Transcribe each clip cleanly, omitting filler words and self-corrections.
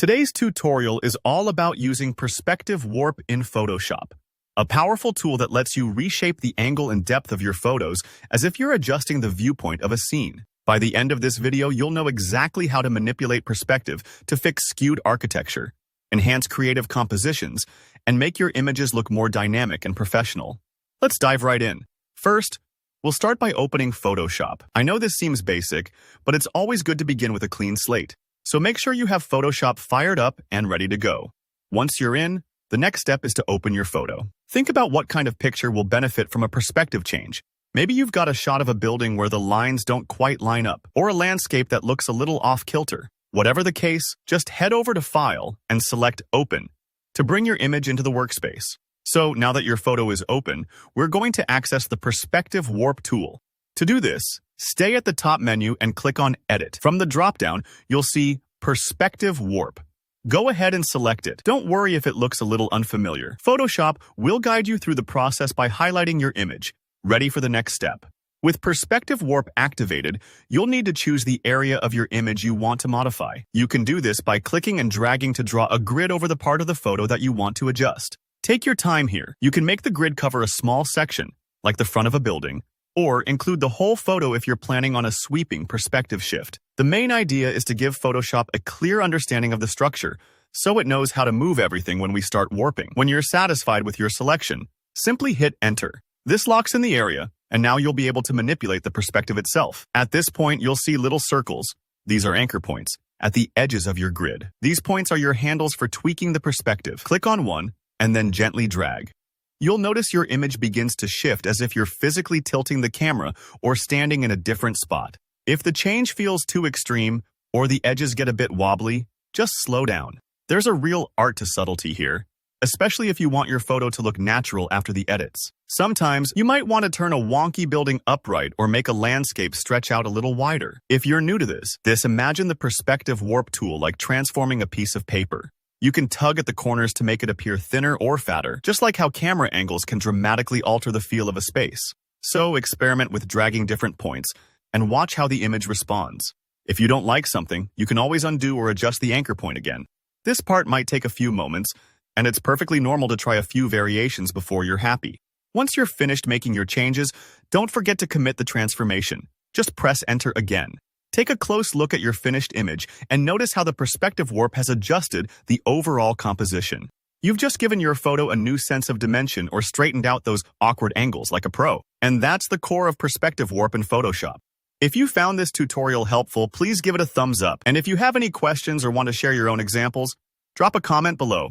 Today's tutorial is all about using perspective warp in Photoshop, a powerful tool that lets you reshape the angle and depth of your photos as if you're adjusting the viewpoint of a scene. By the end of this video, you'll know exactly how to manipulate perspective to fix skewed architecture, enhance creative compositions, and make your images look more dynamic and professional. Let's dive right in. First, we'll start by opening Photoshop. I know this seems basic, but it's always good to begin with a clean slate. So make sure you have Photoshop fired up and ready to go. Once you're in, the next step is to open your photo. Think about what kind of picture will benefit from a perspective change. Maybe you've got a shot of a building where the lines don't quite line up, or a landscape that looks a little off-kilter. Whatever the case, just head over to File and select Open to bring your image into the workspace. So now that your photo is open, we're going to access the Perspective Warp tool. To do this, stay at the top menu and click on Edit. From the drop-down, you'll see Perspective Warp. Go ahead and select it. Don't worry if it looks a little unfamiliar. Photoshop will guide you through the process by highlighting your image, ready for the next step. With Perspective Warp activated, you'll need to choose the area of your image you want to modify. You can do this by clicking and dragging to draw a grid over the part of the photo that you want to adjust. Take your time here. You can make the grid cover a small section, like the front of a building, or include the whole photo if you're planning on a sweeping perspective shift. The main idea is to give Photoshop a clear understanding of the structure, so it knows how to move everything when we start warping. When you're satisfied with your selection, simply hit Enter. This locks in the area, and now you'll be able to manipulate the perspective itself. At this point, you'll see little circles. These are anchor points at the edges of your grid. These points are your handles for tweaking the perspective. Click on one, and then gently drag. You'll notice your image begins to shift as if you're physically tilting the camera or standing in a different spot. If the change feels too extreme or the edges get a bit wobbly, just slow down. There's a real art to subtlety here, especially if you want your photo to look natural after the edits. Sometimes you might want to turn a wonky building upright or make a landscape stretch out a little wider. If you're new to this, imagine the Perspective Warp tool like transforming a piece of paper. You can tug at the corners to make it appear thinner or fatter, just like how camera angles can dramatically alter the feel of a space. So experiment with dragging different points and watch how the image responds. If you don't like something, you can always undo or adjust the anchor point again. This part might take a few moments, and it's perfectly normal to try a few variations before you're happy. Once you're finished making your changes, don't forget to commit the transformation. Just press Enter again. Take a close look at your finished image and notice how the Perspective Warp has adjusted the overall composition. You've just given your photo a new sense of dimension or straightened out those awkward angles like a pro. And that's the core of Perspective Warp in Photoshop. If you found this tutorial helpful, please give it a thumbs up. And if you have any questions or want to share your own examples, drop a comment below.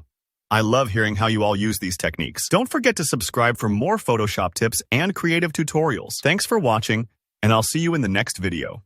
I love hearing how you all use these techniques. Don't forget to subscribe for more Photoshop tips and creative tutorials. Thanks for watching, and I'll see you in the next video.